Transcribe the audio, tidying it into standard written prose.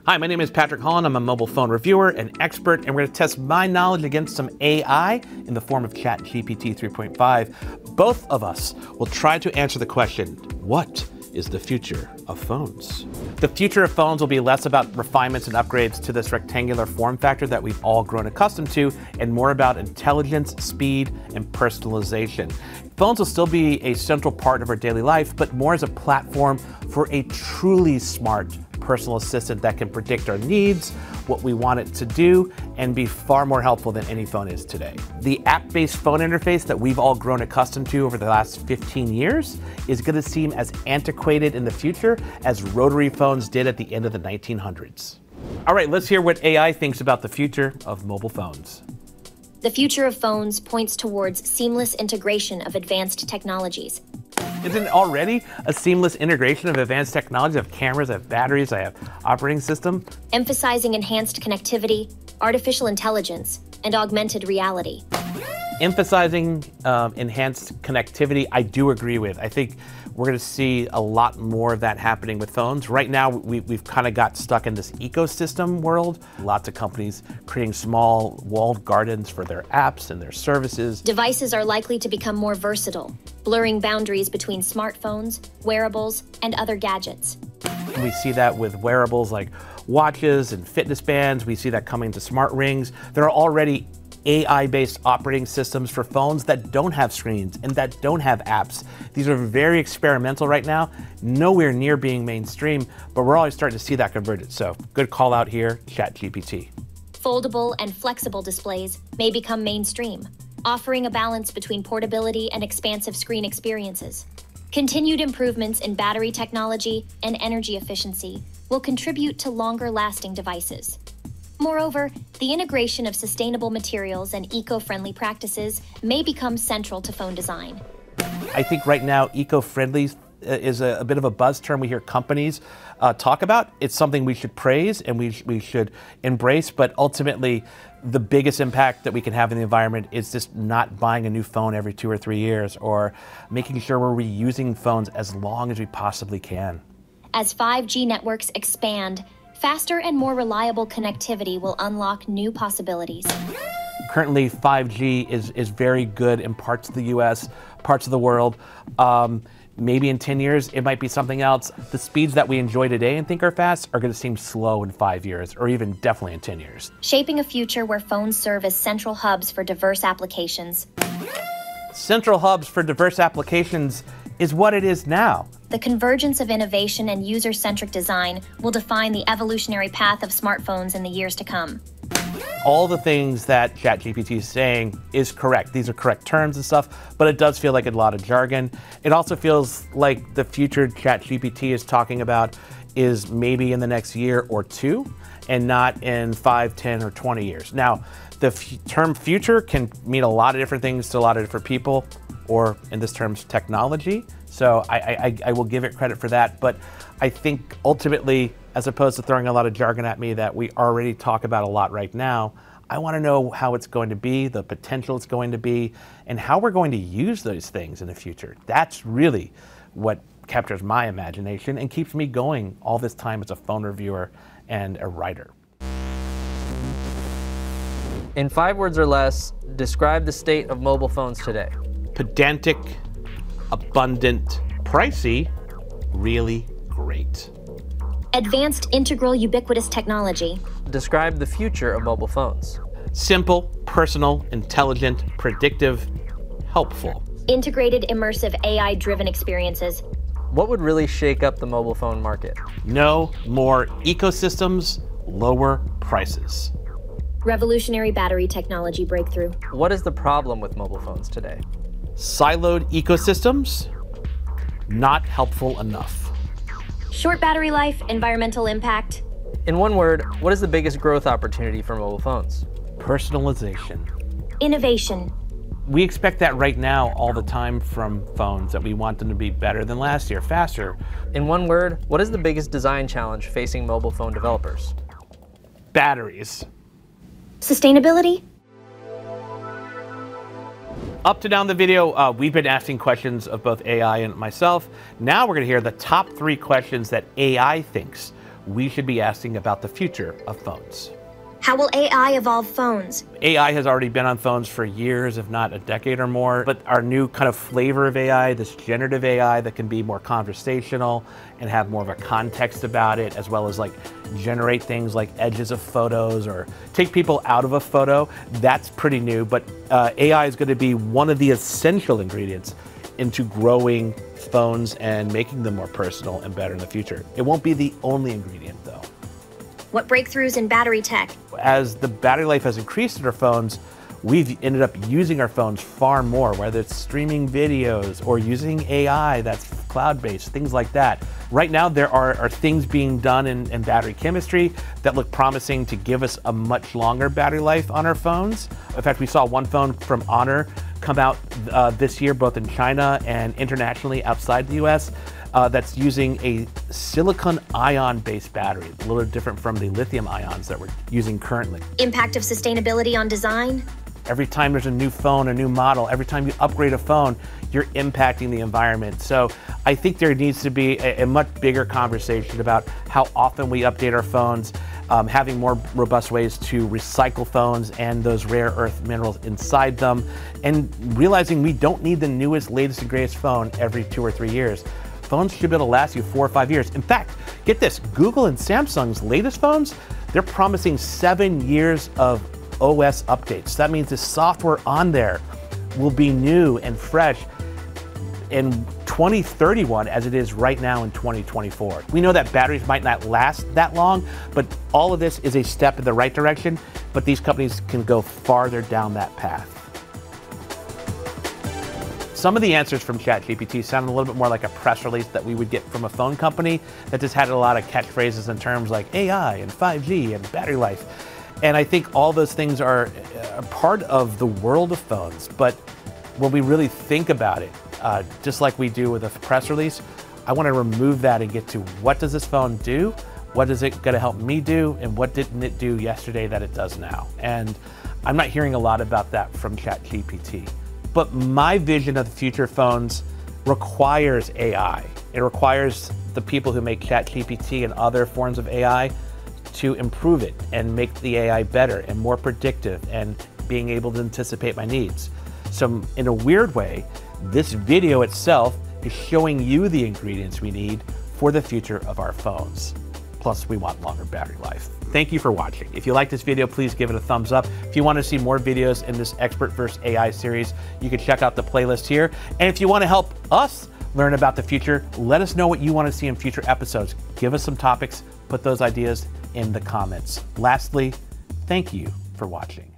Hi, my name is Patrick Holland. I'm a mobile phone reviewer and expert, and we're going to test my knowledge against some AI in the form of ChatGPT 3.5. Both of us will try to answer the question, what is the future of phones? The future of phones will be less about refinements and upgrades to this rectangular form factor that we've all grown accustomed to, and more about intelligence, speed, and personalization. Phones will still be a central part of our daily life, but more as a platform for a truly smart personal assistant that can predict our needs, what we want it to do, and be far more helpful than any phone is today. The app-based phone interface that we've all grown accustomed to over the last 15 years is going to seem as antiquated in the future as rotary phones did at the end of the 1900s. All right, let's hear what AI thinks about the future of mobile phones. The future of phones points towards seamless integration of advanced technologies. Isn't it already a seamless integration of advanced technology? I have cameras, I have batteries, I have operating system. Emphasizing enhanced connectivity, artificial intelligence, and augmented reality. Emphasizing enhanced connectivity, I do agree with. I think we're going to see a lot more of that happening with phones. Right now, we've kind of got stuck in this ecosystem world. Lots of companies creating small walled gardens for their apps and their services. Devices are likely to become more versatile, blurring boundaries between smartphones, wearables, and other gadgets. And we see that with wearables like watches and fitness bands. We see that coming to smart rings. There are already AI-based operating systems for phones that don't have screens and that don't have apps. These are very experimental right now, nowhere near being mainstream, but we're already starting to see that convergence. So good call out here, ChatGPT. Foldable and flexible displays may become mainstream, offering a balance between portability and expansive screen experiences. Continued improvements in battery technology and energy efficiency will contribute to longer-lasting devices. Moreover, the integration of sustainable materials and eco-friendly practices may become central to phone design. I think right now, eco-friendly is a bit of a buzz term we hear companies talk about. It's something we should praise and we should embrace, but ultimately, the biggest impact that we can have in the environment is just not buying a new phone every 2 or 3 years, or making sure we're reusing phones as long as we possibly can. As 5G networks expand, faster and more reliable connectivity will unlock new possibilities. Currently, 5G is very good in parts of the US, parts of the world. Maybe in 10 years, it might be something else. The speeds that we enjoy today and think are fast are going to seem slow in 5 years, or even definitely in 10 years. Shaping a future where phones serve as central hubs for diverse applications. Central hubs for diverse applications is what it is now. The convergence of innovation and user-centric design will define the evolutionary path of smartphones in the years to come. All the things that ChatGPT is saying is correct. These are correct terms and stuff, but it does feel like a lot of jargon. It also feels like the future ChatGPT is talking about is maybe in the next year or two, and not in 5, 10, or 20 years. Now, the term future can mean a lot of different things to a lot of different people, or in this terms, technology. So I will give it credit for that. But I think ultimately, as opposed to throwing a lot of jargon at me that we already talk about a lot right now, I want to know how it's going to be, the potential it's going to be, and how we're going to use those things in the future. That's really what captures my imagination and keeps me going all this time as a phone reviewer and a writer. In 5 words or less, describe the state of mobile phones today. Pedantic, abundant, pricey, really great. Advanced integral ubiquitous technology. Describe the future of mobile phones. Simple, personal, intelligent, predictive, helpful. Integrated, immersive, AI-driven experiences. What would really shake up the mobile phone market? No more ecosystems, lower prices. Revolutionary battery technology breakthrough. What is the problem with mobile phones today? Siloed ecosystems, not helpful enough. Short battery life, environmental impact. In one word, what is the biggest growth opportunity for mobile phones? Personalization. Innovation. We expect that right now all the time from phones, that we want them to be better than last year, faster. In one word, what is the biggest design challenge facing mobile phone developers? Batteries. Sustainability. Up to now in the video, we've been asking questions of both AI and myself. Now we're going to hear the top 3 questions that AI thinks we should be asking about the future of phones. How will AI evolve phones? AI has already been on phones for years, if not a decade or more, but our new kind of flavor of AI, this generative AI that can be more conversational and have more of a context about it, as well as like generate things like edges of photos or take people out of a photo, that's pretty new, but AI is going to be one of the essential ingredients into growing phones and making them more personal and better in the future. It won't be the only ingredient though. What breakthroughs in battery tech? As the battery life has increased in our phones, we've ended up using our phones far more, whether it's streaming videos or using AI that's cloud-based, things like that. Right now, there are things being done in battery chemistry that look promising to give us a much longer battery life on our phones. In fact, we saw one phone from Honor come out this year, both in China and internationally outside the US, that's using a silicon ion-based battery, a little different from the lithium ions that we're using currently. Impact of sustainability on design? Every time there's a new phone, a new model, every time you upgrade a phone, you're impacting the environment. So I think there needs to be a much bigger conversation about how often we update our phones, having more robust ways to recycle phones and those rare earth minerals inside them, and realizing we don't need the newest, latest, and greatest phone every 2 or 3 years. Phones should be able to last you 4 or 5 years. In fact, get this, Google and Samsung's latest phones, they're promising 7 years of OS updates. That means the software on there will be new and fresh in 2031 as it is right now in 2024. We know that batteries might not last that long, but all of this is a step in the right direction, but these companies can go farther down that path. Some of the answers from ChatGPT sounded a little bit more like a press release that we would get from a phone company that just had a lot of catchphrases and terms like AI and 5G and battery life. And I think all those things are a part of the world of phones. But when we really think about it, just like we do with a press release, I want to remove that and get to what does this phone do? What is it going to help me do? And what didn't it do yesterday that it does now? And I'm not hearing a lot about that from ChatGPT. But my vision of the future phones requires AI. It requires the people who make ChatGPT and other forms of AI to improve it and make the AI better and more predictive and being able to anticipate my needs. So in a weird way, this video itself is showing you the ingredients we need for the future of our phones. Plus, we want longer battery life. Thank you for watching. If you like this video, please give it a thumbs up. If you want to see more videos in this Expert vs. AI series, you can check out the playlist here. And if you want to help us learn about the future, let us know what you want to see in future episodes. Give us some topics, put those ideas in the comments. Lastly, thank you for watching.